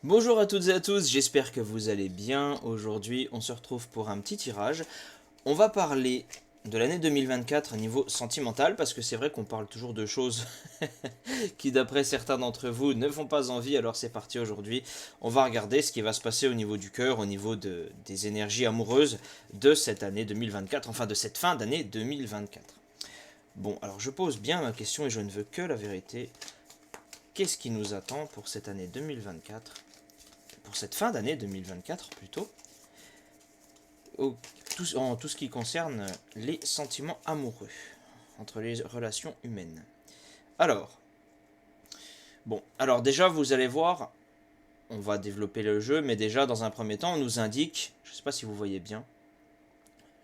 Bonjour à toutes et à tous, j'espère que vous allez bien. Aujourd'hui, on se retrouve pour un petit tirage. On va parler de l'année 2024 au niveau sentimental, parce que c'est vrai qu'on parle toujours de choses qui, d'après certains d'entre vous, ne font pas envie. Alors c'est parti aujourd'hui. On va regarder ce qui va se passer au niveau du cœur, au niveau des énergies amoureuses de cette année 2024, enfin de cette fin d'année 2024. Bon, alors je pose bien ma question et je ne veux que la vérité. Qu'est-ce qui nous attend pour cette année 2024 ? Pour cette fin d'année 2024 plutôt, en tout ce qui concerne les sentiments amoureux entre les relations humaines. Alors déjà vous allez voir, on va développer le jeu, mais déjà dans un premier temps on nous indique, je ne sais pas si vous voyez bien,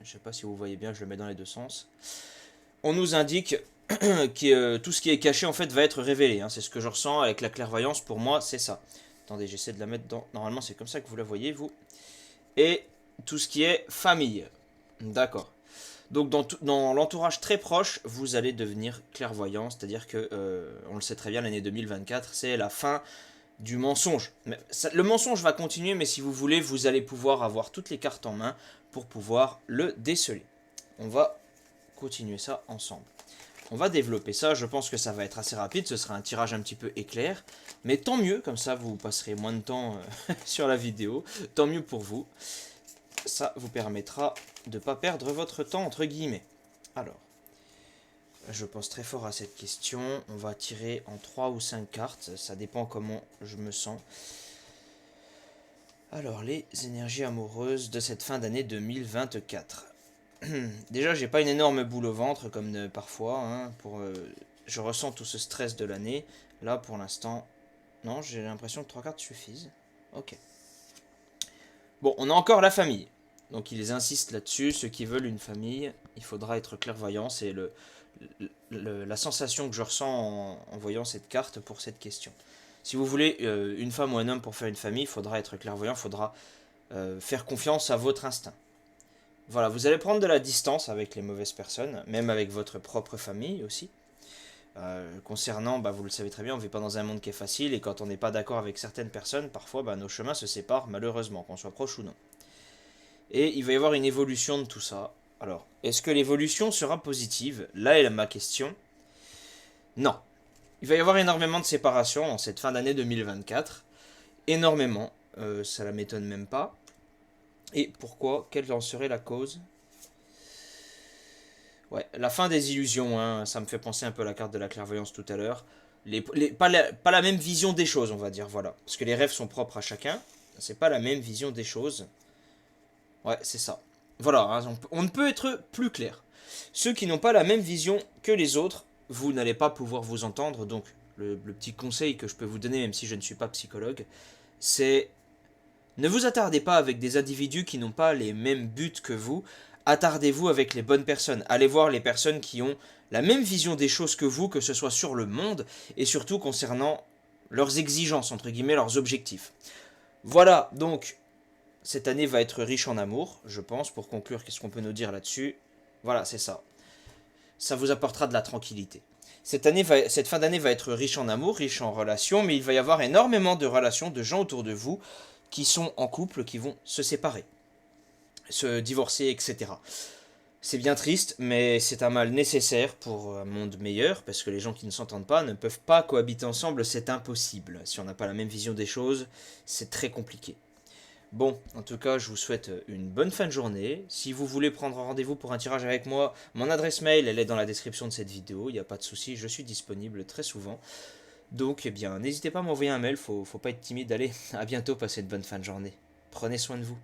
je le mets dans les deux sens, on nous indique que tout ce qui est caché en fait va être révélé, hein. C'est ce que je ressens avec la clairvoyance, pour moi c'est ça. Attendez, j'essaie de la mettre dans... Normalement, c'est comme ça que vous la voyez, vous. Et tout ce qui est famille. D'accord. Donc, dans l'entourage très proche, vous allez devenir clairvoyant. C'est-à-dire que, on le sait très bien, l'année 2024, c'est la fin du mensonge. Le mensonge va continuer, mais si vous voulez, vous allez pouvoir avoir toutes les cartes en main pour pouvoir le déceler. On va continuer ça ensemble. On va développer ça, je pense que ça va être assez rapide, ce sera un tirage un petit peu éclair, mais tant mieux, comme ça vous passerez moins de temps sur la vidéo, tant mieux pour vous. Ça vous permettra de ne pas perdre votre temps, entre guillemets. Alors, je pense très fort à cette question, on va tirer en 3 ou 5 cartes, ça dépend comment je me sens. Alors, les énergies amoureuses de cette fin d'année 2024. Déjà, j'ai pas une énorme boule au ventre comme parfois. Hein, je ressens tout ce stress de l'année. Là, pour l'instant, non, j'ai l'impression que 3 cartes suffisent. Ok. Bon, on a encore la famille. Donc, ils insistent là-dessus. Ceux qui veulent une famille, il faudra être clairvoyant. C'est la sensation que je ressens en voyant cette carte pour cette question. Si vous voulez une femme ou un homme pour faire une famille, il faudra être clairvoyant. Il faudra faire confiance à votre instinct. Voilà, vous allez prendre de la distance avec les mauvaises personnes, même avec votre propre famille aussi. Concernant, vous le savez très bien, on ne vit pas dans un monde qui est facile, et quand on n'est pas d'accord avec certaines personnes, parfois nos chemins se séparent malheureusement, qu'on soit proche ou non. Et il va y avoir une évolution de tout ça. Alors, est-ce que l'évolution sera positive? Là est ma question. Non. Il va y avoir énormément de séparations en cette fin d'année 2024. Énormément. Ça la m'étonne même pas. Et pourquoi? Quelle en serait la cause? Ouais, la fin des illusions, hein, ça me fait penser un peu à la carte de la clairvoyance tout à l'heure. Pas la même vision des choses, on va dire, voilà. Parce que les rêves sont propres à chacun. C'est pas la même vision des choses. Ouais, c'est ça. Voilà, hein, on ne peut être plus clair. Ceux qui n'ont pas la même vision que les autres, vous n'allez pas pouvoir vous entendre. Donc, le petit conseil que je peux vous donner, même si je ne suis pas psychologue, c'est ne vous attardez pas avec des individus qui n'ont pas les mêmes buts que vous. Attardez-vous avec les bonnes personnes. Allez voir les personnes qui ont la même vision des choses que vous, que ce soit sur le monde et surtout concernant leurs exigences, entre guillemets, leurs objectifs. Voilà, donc, cette année va être riche en amour, je pense. Pour conclure, qu'est-ce qu'on peut nous dire là-dessus? Voilà, c'est ça. Ça vous apportera de la tranquillité. Cette fin d'année va être riche en amour, riche en relations, mais il va y avoir énormément de relations, de gens autour de vous qui sont en couple, qui vont se séparer, se divorcer, etc. C'est bien triste, mais c'est un mal nécessaire pour un monde meilleur, parce que les gens qui ne s'entendent pas ne peuvent pas cohabiter ensemble, c'est impossible. Si on n'a pas la même vision des choses, c'est très compliqué. Bon, en tout cas, je vous souhaite une bonne fin de journée. Si vous voulez prendre rendez-vous pour un tirage avec moi, mon adresse mail, elle est dans la description de cette vidéo, il n'y a pas de souci, je suis disponible très souvent. Donc, eh bien, n'hésitez pas à m'envoyer un mail, faut pas être timide. Allez, à bientôt, passez une bonne fin de journée. Prenez soin de vous.